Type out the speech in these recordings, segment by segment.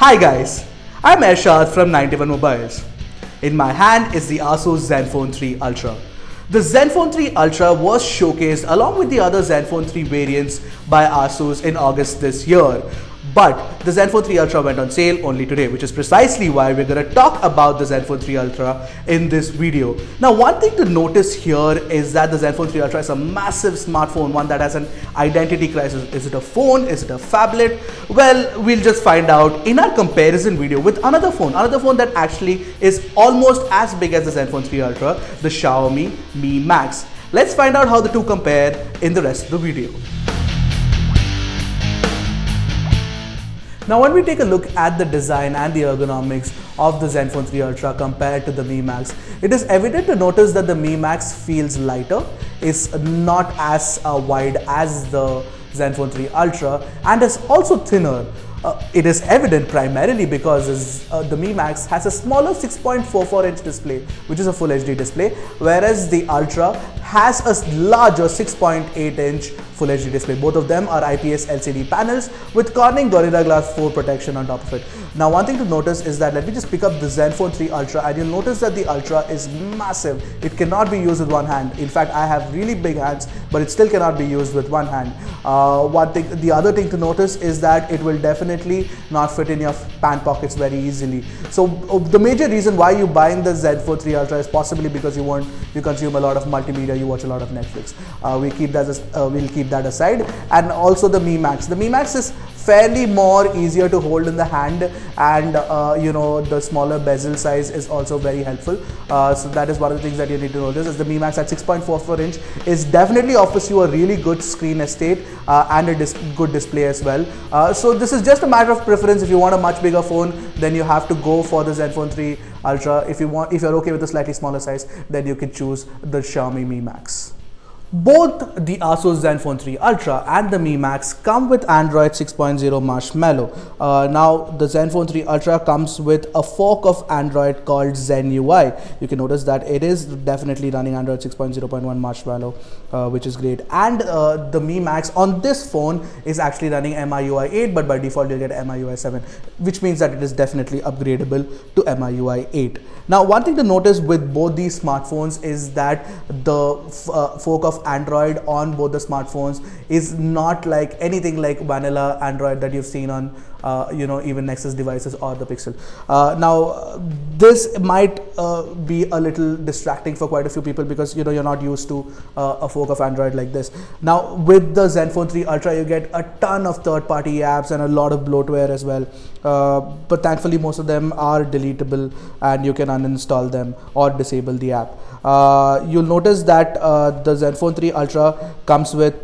Hi guys, I'm Ershad from 91 Mobiles. In my hand is the ASUS Zenfone 3 Ultra. The Zenfone 3 Ultra was showcased along with the other Zenfone 3 variants by ASUS in August this year. But the Zenfone 3 Ultra went on sale only today, which is precisely why we're going to talk about the Zenfone 3 Ultra in this video. Now, one thing to notice here is that the Zenfone 3 Ultra is a massive smartphone, one that has an identity crisis. Is it a phone? Is it a phablet? Well, we'll just find out in our comparison video with another phone that actually is almost as big as the Zenfone 3 Ultra, the Xiaomi Mi Max. Let's find out how the two compare in the rest of the video. Now when we take a look at the design and the ergonomics of the Zenfone 3 Ultra compared to the Mi Max, it is evident to notice that the Mi Max feels lighter, is not as wide as the Zenfone 3 Ultra, and is also thinner. It is evident primarily because the Mi Max has a smaller 6.44-inch display, which is a Full HD display, whereas the Ultra has a larger 6.8-inch Full HD display. Both of them are IPS LCD panels with Corning Gorilla Glass 4 protection on top of it. Now, one thing to notice is that, let me just pick up the Zenfone 3 Ultra, and you'll notice that the Ultra is massive. It cannot be used with one hand. In fact, I have really big hands, but it still cannot be used with one hand. The other thing to notice is that it will definitely not fit in your pant pockets very easily. So the major reason why you buying the Zenfone 3 Ultra is possibly because you consume a lot of multimedia, you watch a lot of Netflix. We'll keep that aside. And also the Mi Max. The Mi Max is fairly more easier to hold in the hand, and the smaller bezel size is also very helpful. So that is one of the things that you need to notice, is the Mi Max at 6.44-inch is definitely offers you a really good screen estate and a good display as well. So this is just a matter of preference. If you want a much bigger phone, then you have to go for the Zenfone 3 Ultra. If you're okay with a slightly smaller size, then you can choose the Xiaomi Mi Max. Both the ASUS Zenfone 3 Ultra and the Mi Max come with Android 6.0 Marshmallow. Now the Zenfone 3 Ultra comes with a fork of Android called Zen UI. You can notice that it is definitely running Android 6.0.1 Marshmallow, which is great. And the Mi Max on this phone is actually running MIUI 8, but by default you'll get MIUI 7, which means that it is definitely upgradable to MIUI 8. Now, one thing to notice with both these smartphones is that the fork of Android on both the smartphones is not like anything like vanilla Android that you've seen on even Nexus devices or the Pixel. Now this might be a little distracting for quite a few people because you're not used to a fork of Android like this. Now with the Zenfone 3 Ultra you get a ton of third-party apps and a lot of bloatware as well, but thankfully most of them are deletable and you can uninstall them or disable the app. You'll notice that the Zenfone 3 Ultra comes with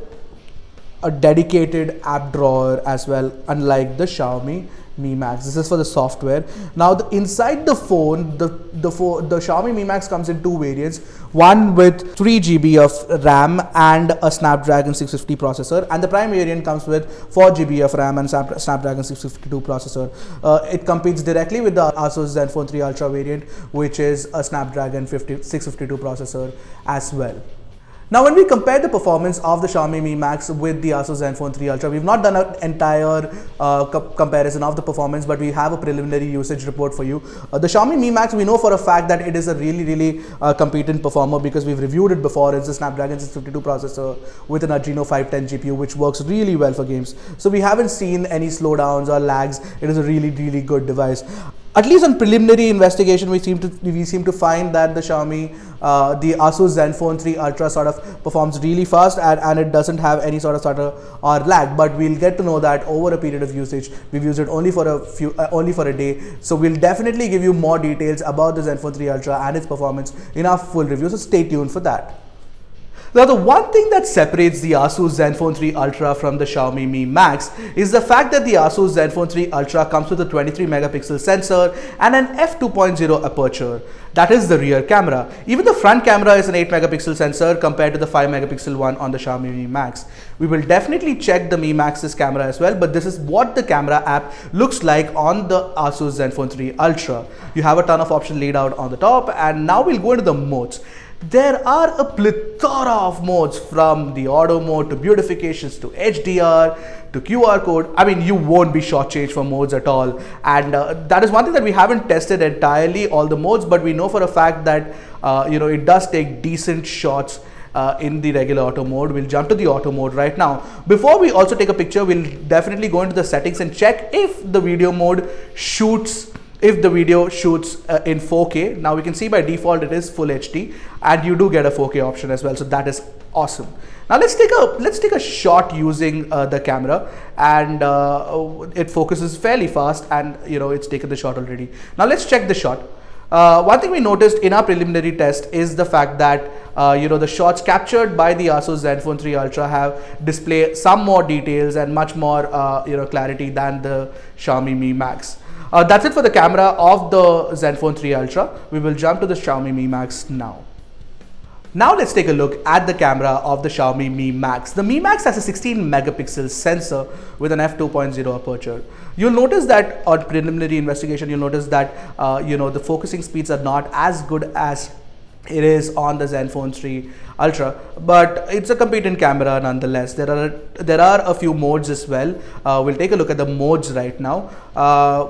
a dedicated app drawer as well, unlike the Xiaomi Mi Max. This is for the software. Now inside the phone, the Xiaomi Mi Max comes in two variants, one with 3 GB of RAM and a Snapdragon 650 processor, and the Prime variant comes with 4 GB of RAM and Snapdragon 652 processor. It competes directly with the ASUS Zenfone 3 Ultra variant, which is a Snapdragon 652 processor as well. Now, when we compare the performance of the Xiaomi Mi Max with the ASUS Zenfone 3 Ultra, we've not done an entire comparison of the performance, but we have a preliminary usage report for you. The Xiaomi Mi Max, we know for a fact that it is a really competent performer because we've reviewed it before. It's a Snapdragon 652 processor with an Adreno 510 GPU, which works really well for games. So we haven't seen any slowdowns or lags. It is a really good device. At least on preliminary investigation, we seem to find that the ASUS Zenfone 3 Ultra sort of performs really fast and it doesn't have any sort of stutter or lag. But we'll get to know that over a period of usage. We've used it only for a day, so we'll definitely give you more details about the Zenfone 3 Ultra and its performance in our full review. So stay tuned for that. Now, the one thing that separates the ASUS Zenfone 3 Ultra from the Xiaomi Mi Max is the fact that the ASUS Zenfone 3 Ultra comes with a 23 megapixel sensor and an f2.0 aperture. That is the rear camera. Even the front camera is an 8 megapixel sensor compared to the 5 megapixel one on the Xiaomi Mi Max. We will definitely check the Mi Max's camera as well, but this is what the camera app looks like on the ASUS Zenfone 3 Ultra. You have a ton of options laid out on the top, and now we'll go into the modes. There are a plethora of modes, from the auto mode to beautifications to HDR to QR code. I mean, you won't be shortchanged for modes at all. And that is one thing that we haven't tested entirely, all the modes, but we know for a fact that it does take decent shots in the regular auto mode. We'll jump to the auto mode right now. Before we also take a picture, we'll definitely go into the settings and check if the video mode shoots in 4K. Now we can see by default it is full HD, and you do get a 4K option as well, so that is awesome. Now let's take a shot using the camera, and it focuses fairly fast, and it's taken the shot already. Now let's check the shot. One thing we noticed in our preliminary test is the fact that the shots captured by the ASUS Zenfone 3 Ultra have display some more details and much more clarity than the Xiaomi Mi Max. That's it for the camera of the Zenfone 3 Ultra. We will jump to the Xiaomi Mi Max now. Now let's take a look at the camera of the Xiaomi Mi Max. The Mi Max has a 16 megapixel sensor with an f2.0 aperture. You'll notice that on preliminary investigation, you'll notice that the focusing speeds are not as good as it is on the Zenfone 3 Ultra, but it's a competent camera nonetheless. There are a few modes as well. We'll take a look at the modes right now.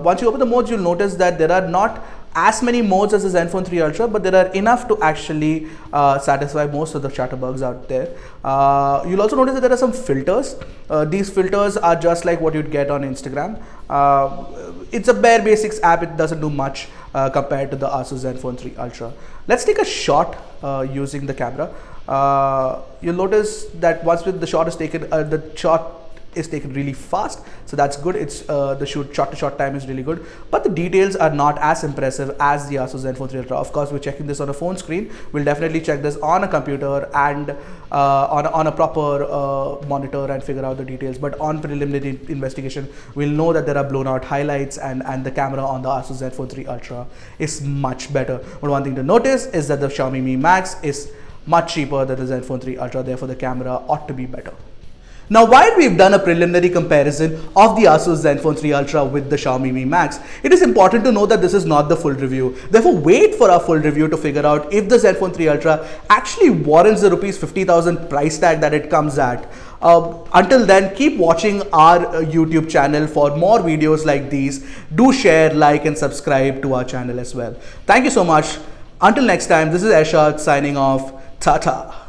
Once you open the modes, you'll notice that there are not as many modes as the Zenfone 3 Ultra, but there are enough to actually satisfy most of the chatterbugs out there. You'll also notice that there are some filters. These filters are just like what you'd get on Instagram. It's a bare basics app. It doesn't do much compared to the ASUS Zenfone 3 Ultra. Let's take a shot using the camera. You'll notice that once the shot is taken, the shot is taken really fast, so that's good. It's the shot to shot time is really good, but the details are not as impressive as the ASUS Zenfone 3 Ultra. Of course, we're checking this on a phone screen. We'll definitely check this on a computer and on a proper monitor and figure out the details. But on preliminary investigation, we'll know that there are blown out highlights, and the camera on the ASUS Zenfone 3 Ultra is much better. But one thing to notice is that the Xiaomi Mi Max is much cheaper than the Zenfone 3 Ultra, therefore the camera ought to be better. Now, while we've done a preliminary comparison of the ASUS Zenfone 3 Ultra with the Xiaomi Mi Max, it is important to know that this is not the full review. Therefore, wait for our full review to figure out if the Zenfone 3 Ultra actually warrants the rupees 50,000 price tag that it comes at. Until then, keep watching our YouTube channel for more videos like these. Do share, like, and subscribe to our channel as well. Thank you so much. Until next time, this is Eshad signing off. Ta-ta.